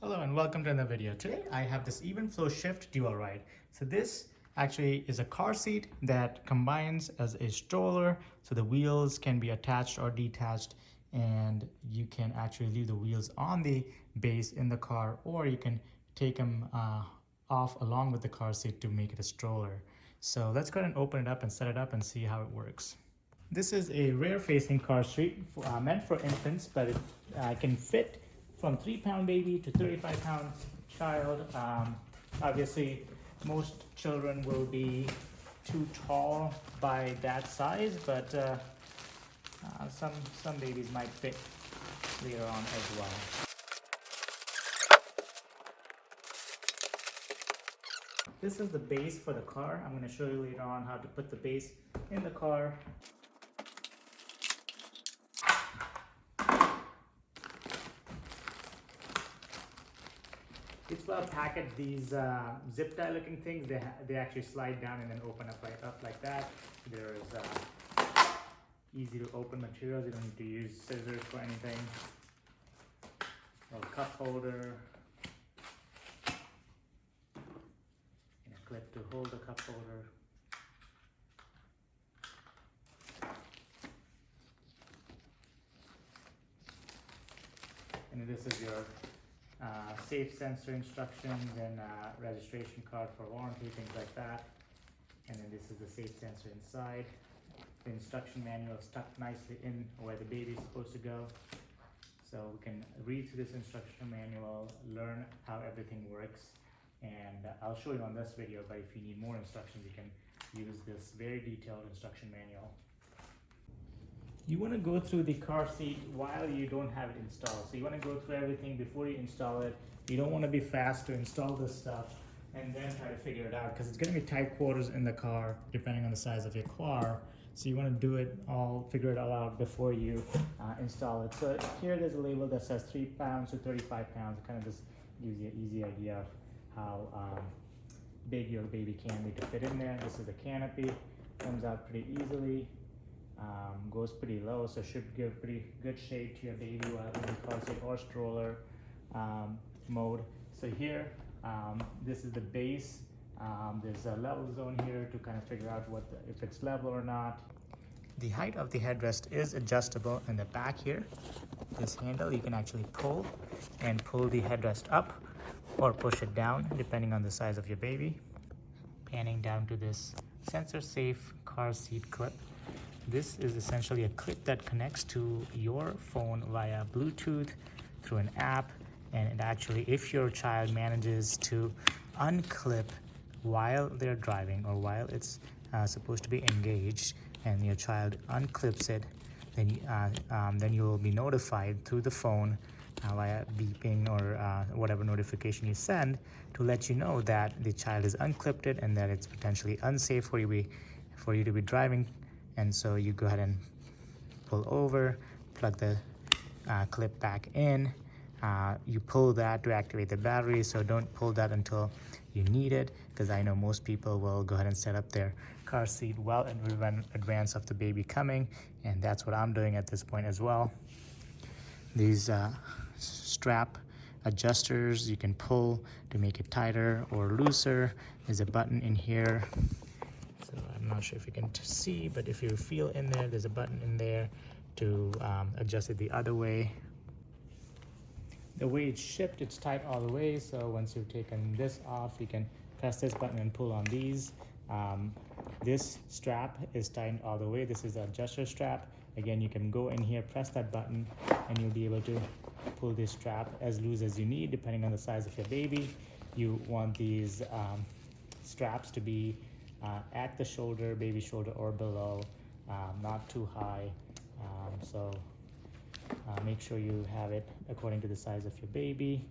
Hello and welcome to another video. Today I have this Evenflo Shyft DualRide. So this actually is a car seat that combines as a stroller, so the wheels can be attached or detached, and you can actually leave the wheels on the base in the car, or you can take them off along with the car seat to make it a stroller. So let's go ahead and open it up and set it up and see how it works. This is a rear-facing car seat meant for infants, but it can fit from 3-pound baby to 35-pound child. Obviously, most children will be too tall by that size, but some babies might fit later on as well. This is the base for the car. I'm going to show you later on how to put the base in the car. It's well packaged. These zip tie looking things, they actually slide down and then open up right up like that. There's easy to open materials. You don't need to use scissors for anything. A cup holder and a clip to hold the cup holder. And this is your safe sensor instructions and registration card for warranty, things like that. And then this is the safe sensor inside. The instruction manual is tucked nicely in where the baby is supposed to go. So we can read through this instruction manual, learn how everything works, and I'll show you on this video, but if you need more instructions, you can use this very detailed instruction manual. You want to go through the car seat while you don't have it installed. So you want to go through everything before you install it. You don't want to be fast to install this stuff and then try to figure it out, because it's going to be tight quarters in the car depending on the size of your car. So you want to do it all, figure it all out before you install it. So here there's a label that says 3 pounds to 35 pounds. It kind of just gives you an easy idea of how big your baby can be to fit in there. This is the canopy, comes out pretty easily. Goes pretty low, so should give pretty good shade to your baby while in the car seat or stroller mode. So here, this is the base. There's a level zone here to kind of figure out if it's level or not. The height of the headrest is adjustable in the back here. This handle you can actually pull the headrest up or push it down depending on the size of your baby. Panning down to this sensor safe car seat clip. This is essentially a clip that connects to your phone via Bluetooth through an app, and it actually, if your child manages to unclip while they're driving or while it's supposed to be engaged, and your child unclips it, then you will be notified through the phone via beeping or whatever notification you send to let you know that the child is unclipped it and that it's potentially unsafe for you to be driving. And so you go ahead and pull over, plug the clip back in. You pull that to activate the battery, so don't pull that until you need it, because I know most people will go ahead and set up their car seat well in advance of the baby coming, and that's what I'm doing at this point as well. These strap adjusters you can pull to make it tighter or looser. There's a button in here. So I'm not sure if you can see, but if you feel in there, there's a button in there to adjust it the other way. The way it's shipped, it's tight all the way, so once you've taken this off, you can press this button and pull on these. This strap is tightened all the way. This is the adjuster strap. Again, you can go in here, press that button, and you'll be able to pull this strap as loose as you need, depending on the size of your baby. You want these straps to be at the shoulder, baby shoulder, or below, not too high. So make sure you have it according to the size of your baby.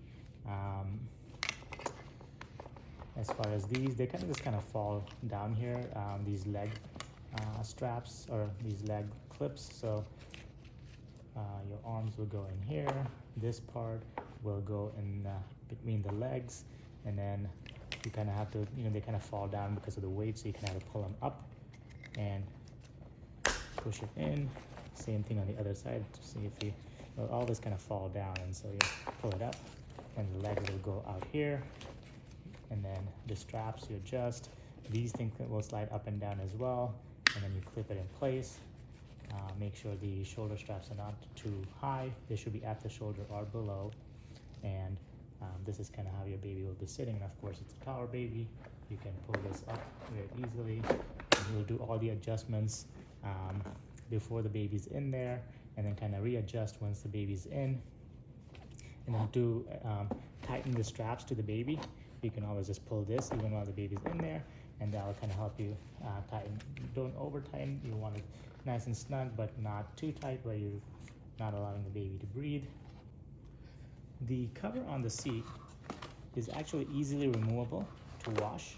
As far as these, they just kind of fall down here, these leg straps or these leg clips. So your arms will go in here. This part will go in between the legs, and then you kind of have to, they kind of fall down because of the weight, so you kind of have to pull them up and push it in. Same thing on the other side to see if all this kind of fall down, and so you pull it up and the legs will go out here. And then the straps you adjust. These things will slide up and down as well, and then you clip it in place. Make sure the shoulder straps are not too high. They should be at the shoulder or below. And this is kind of how your baby will be sitting. And of course, it's a tower baby. You can pull this up very easily. And you'll do all the adjustments before the baby's in there, and then kind of readjust once the baby's in. And then to tighten the straps to the baby, you can always just pull this even while the baby's in there, and that will kind of help you tighten. Don't over tighten. You want it nice and snug, but not too tight where you're not allowing the baby to breathe. The cover on the seat is actually easily removable to wash.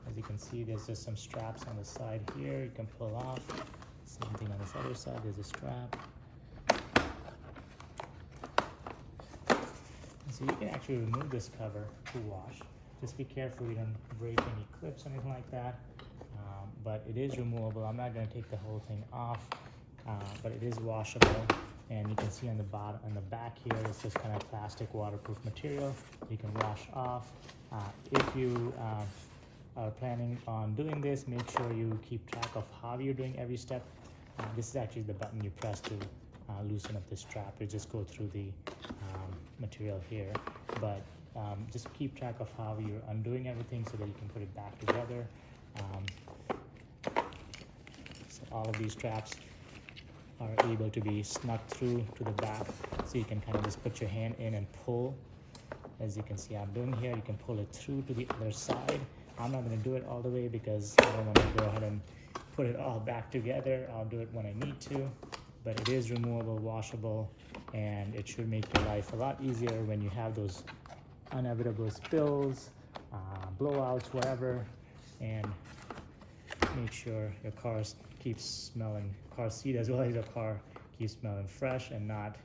As you can see, there's just some straps on the side here you can pull off. Same thing on this other side, there's a strap. So you can actually remove this cover to wash. Just be careful you don't break any clips or anything like that. But it is removable. I'm not going to take the whole thing off, but it is washable. And you can see on the bottom, on the back here, it's just kind of plastic waterproof material you can wash off. If you are planning on doing this, make sure you keep track of how you're doing every step. This is actually the button you press to loosen up the strap. You just go through the material here, but just keep track of how you're undoing everything so that you can put it back together. So all of these straps are able to be snuck through to the back, so you can kind of just put your hand in and pull. As you can see I'm doing here, you can pull it through to the other side. I'm not going to do it all the way because I don't want to go ahead and put it all back together. I'll do it when I need to, but it is removable, washable, and it should make your life a lot easier when you have those inevitable spills, blowouts, whatever. And make sure your car keeps smelling, car seat as well as your car keeps smelling fresh and not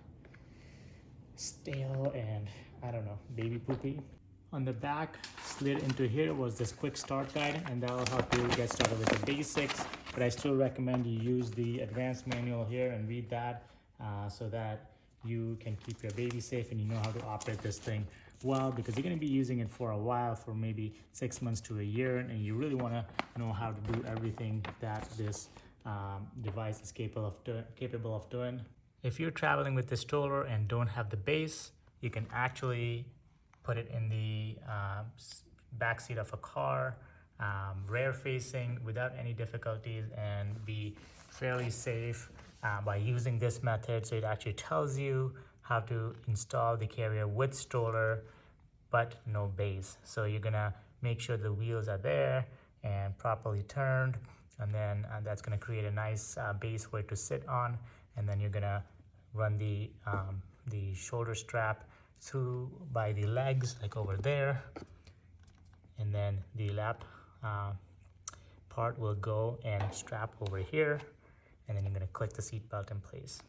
stale and, I don't know, baby poopy. On the back, slid into here was this quick start guide, and that will help you get started with the basics, but I still recommend you use the advanced manual here and read that so that you can keep your baby safe and you know how to operate this thing well, because you're going to be using it for a while, for maybe 6 months to a year, and you really want to know how to do everything that this device is capable of doing. If you're traveling with the stroller and don't have the base, you can actually put it in the back seat of a car, rear facing, without any difficulties, and be fairly safe by using this method. So it actually tells you how to install the carrier with stroller but no base. So you're gonna make sure the wheels are there and properly turned, and then that's gonna create a nice base for it to sit on. And then you're gonna run the shoulder strap through by the legs, like over there, and then the lap part will go and strap over here, and then you're going to click the seat belt in place.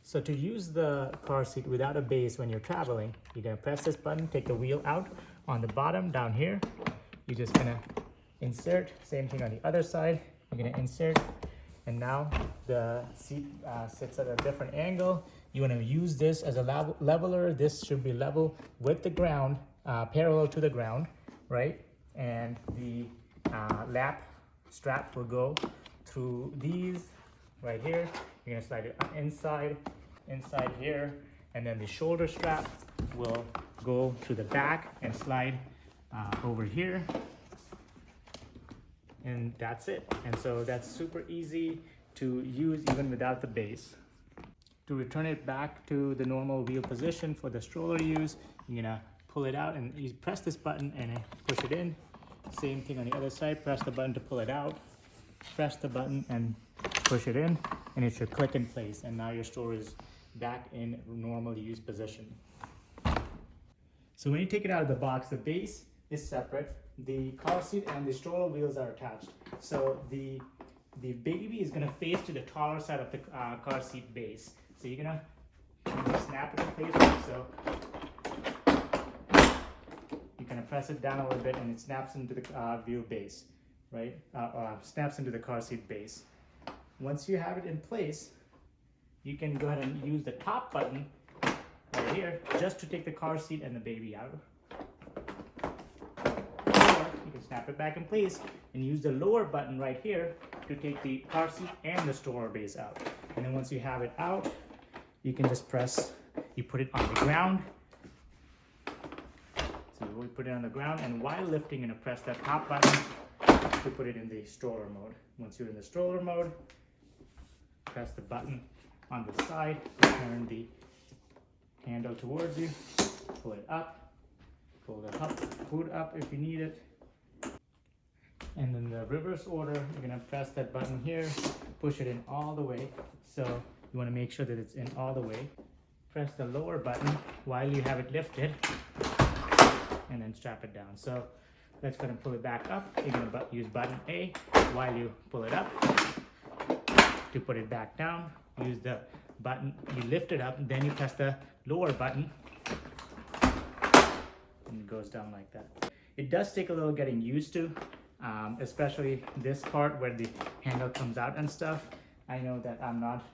So to use the car seat without a base when you're traveling, you're going to press this button, take the wheel out. On the bottom down here, you're just going to insert. Same thing on the other side, you're going to insert, and now the seat sits at a different angle. You want to use this as a leveler. This should be level with the ground, parallel to the ground, right? And the lap strap will go through these right here. You're gonna slide it inside here, and then the shoulder strap will go to the back and slide over here, and that's it. And so that's super easy to use even without the base. To return it back to the normal wheel position for the stroller use, you're gonna pull it out and you press this button and push it in. Same thing on the other side, press the button to pull it out, press the button and push it in, and it should click in place, and now your stroller is back in normal use position. So when you take it out of the box, the base is separate, the car seat and the stroller wheels are attached. So the baby is gonna face to the taller side of the car seat base. So you're gonna snap it in place like so. You're gonna press it down a little bit and it snaps into the wheel base, right? Snaps into the car seat base. Once you have it in place, you can go ahead and use the top button right here, just to take the car seat and the baby out. Or you can snap it back in place and use the lower button right here to take the car seat and the stroller base out. And then once you have it out, you can just press, you put it on the ground. So we put it on the ground, and while lifting, you're gonna press that top button to put it in the stroller mode. Once you're in the stroller mode, press the button on the side, turn the handle towards you, pull it up, pull the hood up if you need it. And then the reverse order, you're gonna press that button here, push it in all the way. So you wanna make sure that it's in all the way. Press the lower button while you have it lifted, and then strap it down. So let's go and pull it back up. You're gonna use button A while you pull it up. To put it back down, use the button, you lift it up, and then you press the lower button, and it goes down like that. It does take a little getting used to, especially this part where the handle comes out and stuff. I know that I'm not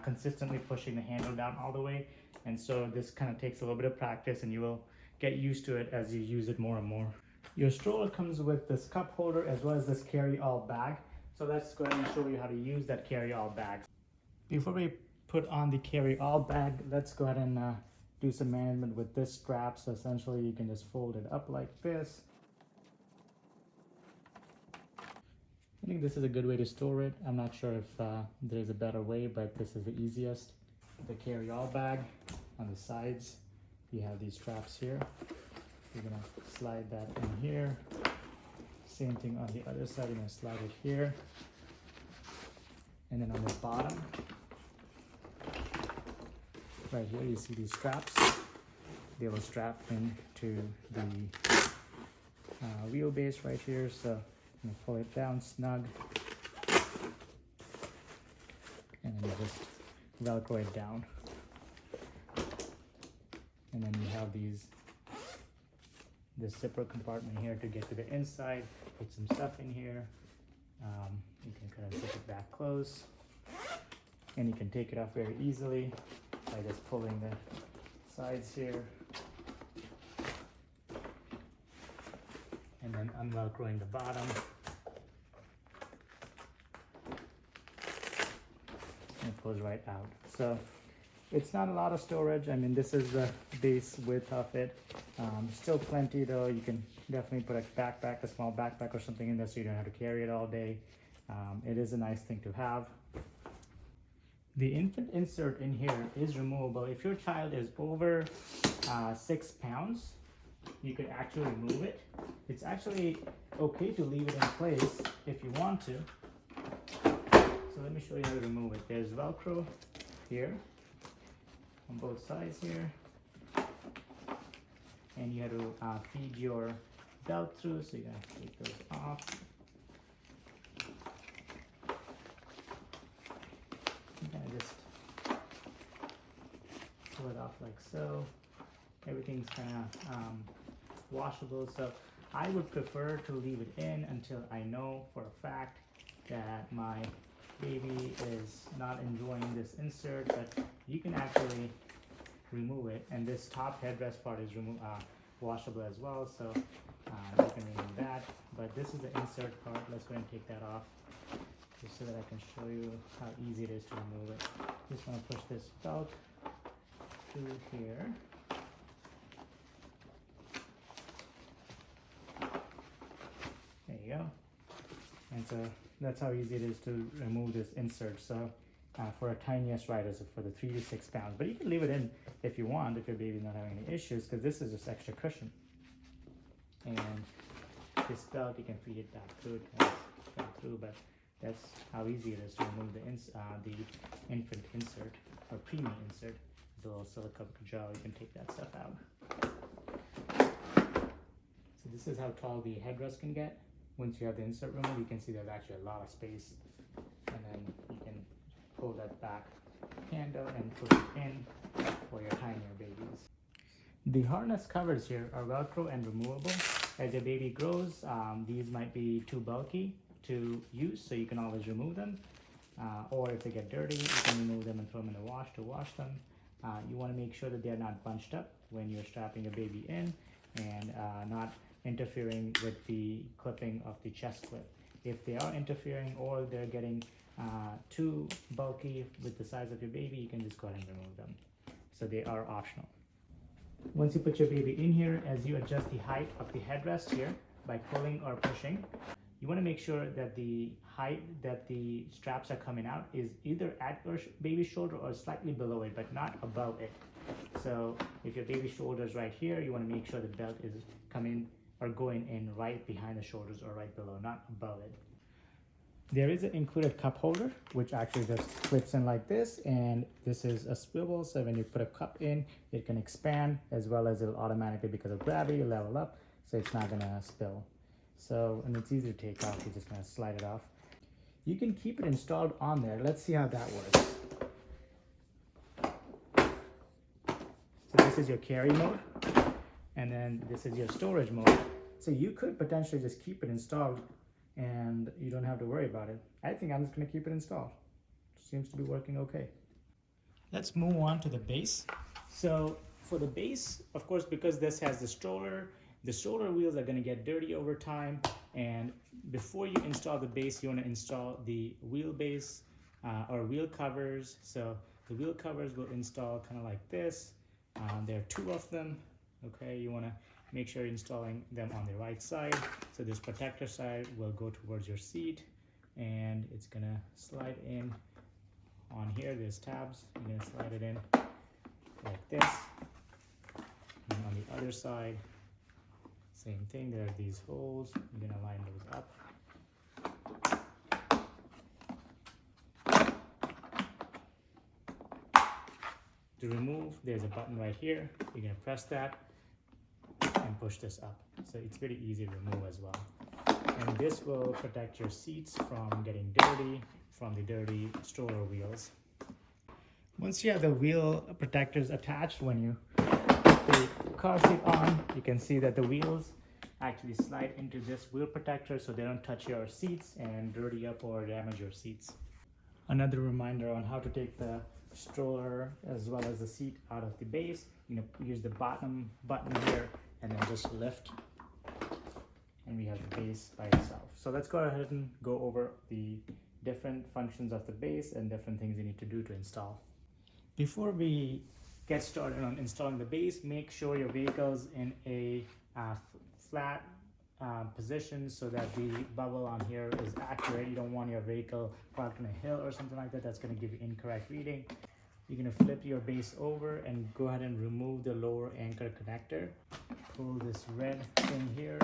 consistently pushing the handle down all the way, and so this kind of takes a little bit of practice, and you will get used to it as you use it more and more. Your stroller comes with this cup holder as well as this carry-all bag. So let's go ahead and show you how to use that carry-all bag. Before we put on the carry-all bag, let's go ahead and do some management with this strap. So essentially you can just fold it up like this. I think this is a good way to store it. I'm not sure if there's a better way, but this is the easiest. The carry-all bag on the sides, you have these straps here. You're gonna slide that in here. Same thing on the other side, you're gonna slide it here. And then on the bottom, right here, you see these straps. They will strap into the wheelbase right here. So I'm gonna pull it down snug. And then you just Velcro it down. And then you have this zipper compartment here to get to the inside. Put some stuff in here. You can kind of zip it back close, and you can take it off very easily by just pulling the sides here and then unvelcroing the bottom, and it pulls right out. So it's not a lot of storage. I mean, this is the base width of it. Still plenty though. You can definitely put a backpack, a small backpack or something in there so you don't have to carry it all day. It is a nice thing to have. The infant insert in here is removable. If your child is over 6 pounds, you could actually remove it. It's actually okay to leave it in place if you want to. So let me show you how to remove it. There's Velcro here on both sides here, and you have to feed your belt through, so you're gonna take those off. You kind of just pull it off like so. Everything's kind of washable, so I would prefer to leave it in until I know for a fact that my baby is not enjoying this insert. But you can actually remove it, and this top headrest part is washable as well, so you can remove that. But this is the insert part. Let's go ahead and take that off just so that I can show you how easy it is to remove it. Just want to push this belt through here. There you go. And so that's how easy it is to remove this insert. So for a tiniest rider, so for the 3 to 6 pounds, but you can leave it in if you want, if your baby's not having any issues, because this is just extra cushion. And this belt, you can feed it back through, but that's how easy it is to remove the infant insert or preemie insert. It's a little silicone gel, you can take that stuff out. So this is how tall the headrest can get. Once you have the insert removed, you can see there's actually a lot of space, and then you can pull that back handle and put it in for your tinier babies. The harness covers here are Velcro and removable. As your baby grows, these might be too bulky to use, so you can always remove them. Or if they get dirty, you can remove them and throw them in the wash to wash them. You want to make sure that they're not bunched up when you're strapping your baby in, and not interfering with the clipping of the chest clip. If they are interfering or they're getting too bulky with the size of your baby, you can just go ahead and remove them. So they are optional. Once you put your baby in here, as you adjust the height of the headrest here by pulling or pushing, you want to make sure that the height that the straps are coming out is either at your baby's shoulder or slightly below it, but not above it. So if your baby's shoulder is right here, you want to make sure the belt is coming or going in right behind the shoulders or right below, not above it. There is an included cup holder, which actually just fits in like this, and this is a swivel, so when you put a cup in, it can expand, as well as it'll automatically, because of gravity, level up, so it's not gonna spill. So, and it's easy to take off, you're just gonna slide it off. You can keep it installed on there. Let's see how that works. So this is your carry mode, and then this is your storage mode. So you could potentially just keep it installed and you don't have to worry about it. I think I'm just gonna keep it installed. Seems to be working okay. Let's move on to the base. So for the base, of course, because this has the stroller wheels are gonna get dirty over time, and before you install the base, you wanna install the wheelbase or wheel covers. So the wheel covers will install kind of like this. There are 2 of them. Okay, you wanna make sure you're installing them on the right side. So this protector side will go towards your seat, and it's gonna slide in on here. There's tabs, you're gonna slide it in like this. And on the other side, same thing, there are these holes, you're gonna line those up. To remove, there's a button right here, you're gonna press that and push this up. So it's very easy to remove as well. And this will protect your seats from getting dirty from the dirty stroller wheels. Once you have the wheel protectors attached, when you put the car seat on, you can see that the wheels actually slide into this wheel protector so they don't touch your seats and dirty up or damage your seats. Another reminder on how to take the stroller as well as the seat out of the base. You know, use the bottom button here and then just lift, and we have the base by itself. So let's go ahead and go over the different functions of the base and different things you need to do to install. Before we get started on installing the base, make sure your vehicle's in a flat position so that the bubble on here is accurate. You don't want your vehicle parked on a hill or something like that. That's going to give you incorrect reading. You're going to flip your base over and go ahead and remove the lower anchor connector. Pull this red thing here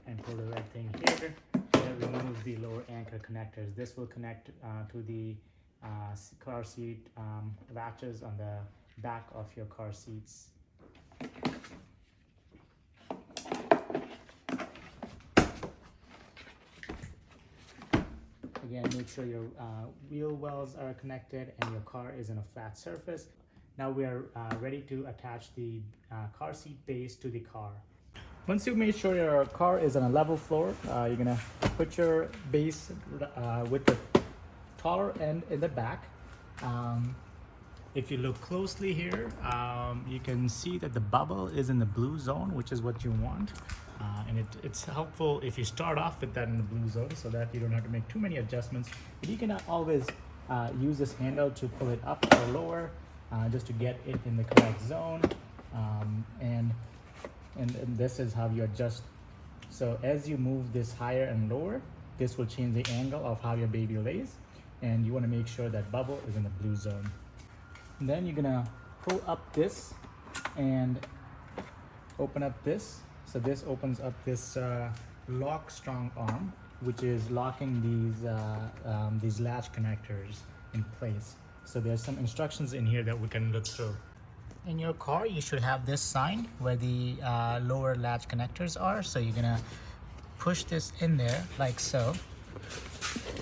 and pull the red thing here. That removes the lower anchor connectors. This will connect to the car seat latches on the back of your car seats. Again, make sure your wheel wells are connected and your car is in a flat surface. Now we are ready to attach the car seat base to the car. Once you've made sure your car is on a level floor, you're gonna put your base with the taller end in the back. If you look closely here, you can see that the bubble is in the blue zone, which is what you want. And it's helpful if you start off with that in the blue zone so that you don't have to make too many adjustments. But you can always use this handle to pull it up or lower just to get it in the correct zone. And this is how you adjust. So as you move this higher and lower, this will change the angle of how your baby lays. And you want to make sure that bubble is in the blue zone. And then you're gonna pull up this and open up this. So this opens up this lock strong arm, which is locking these latch connectors in place. So there's some instructions in here that we can look through. In your car, you should have this sign where the lower latch connectors are. So you're gonna push this in there like so,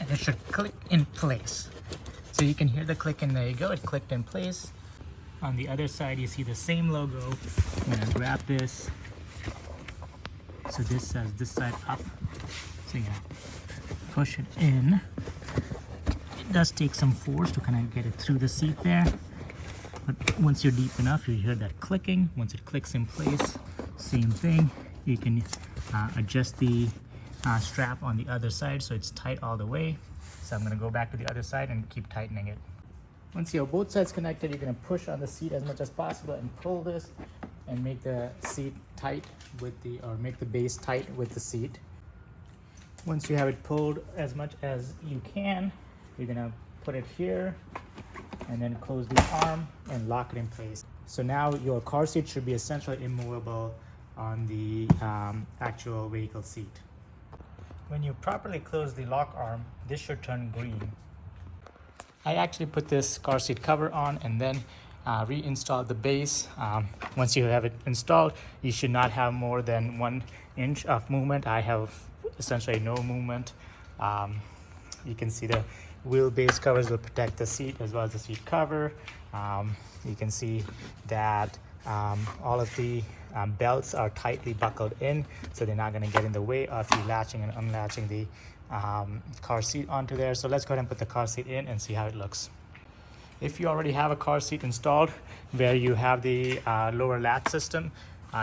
and it should click in place. So you can hear the click, and there you go, it clicked in place. On the other side, you see the same logo. I'm gonna grab this. So this says this side up. So yeah, push it in. It does take some force to kind of get it through the seat there. But once you're deep enough, you hear that clicking. Once it clicks in place, same thing. You can adjust the strap on the other side so it's tight all the way. So I'm going to go back to the other side and keep tightening it. Once you have both sides connected, you're going to push on the seat as much as possible and pull this and make the seat tight with the, or make the base tight with the seat. Once you have it pulled as much as you can, you're going to put it here and then close the arm and lock it in place. So now your car seat should be essentially immovable on the actual vehicle seat. When you properly close the lock arm, this should turn green. I actually put this car seat cover on and then reinstalled the base. Once you have it installed, you should not have more than 1 inch of movement. I have essentially no movement. You can see the wheel base covers will protect the seat as well as the seat cover. You can see that all of the belts are tightly buckled in, so they're not going to get in the way of you latching and unlatching the car seat onto there. So let's go ahead and put the car seat in and see how it looks. If you already have a car seat installed where you have the lower latch system,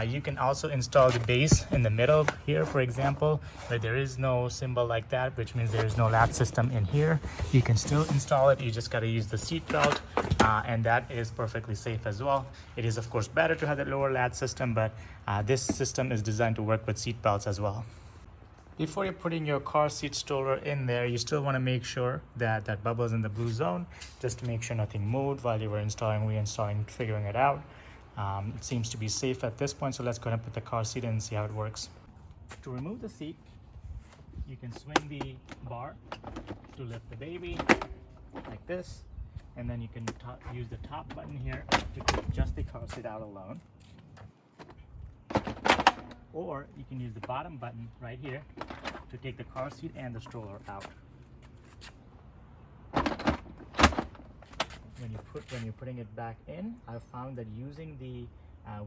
you can also install the base in the middle here, for example, where there is no symbol like that, which means there is no latch system in here. You can still install it. You just got to use the seat belt, and that is perfectly safe as well. It is, of course, better to have the lower latch system, but this system is designed to work with seat belts as well. Before you're putting your car seat stroller in there, you still want to make sure that that bubble is in the blue zone, just to make sure nothing moved while you were installing, reinstalling, figuring it out. It seems to be safe at this point, so let's go ahead and put the car seat in and see how it works. To remove the seat, you can swing the bar to lift the baby like this, and then you can use the top button here to take just the car seat out alone. Or you can use the bottom button right here to take the car seat and the stroller out. When you're putting it back in, I've found that using the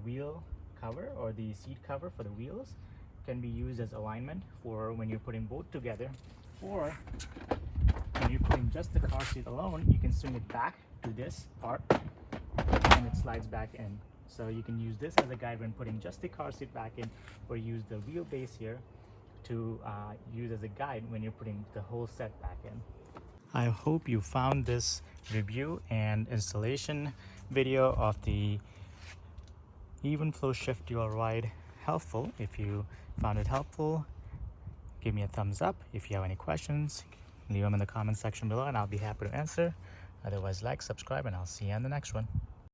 wheel cover or the seat cover for the wheels can be used as alignment for when you're putting both together, or when you're putting just the car seat alone, you can swing it back to this part and it slides back in. So you can use this as a guide when putting just the car seat back in, or use the wheel base here to use as a guide when you're putting the whole set back in. I hope you found this review and installation video of the Evenflo Shyft DualRide helpful. If you found it helpful, give me a thumbs up. If you have any questions, leave them in the comment section below and I'll be happy to answer. Otherwise, like, subscribe, and I'll see you on the next one.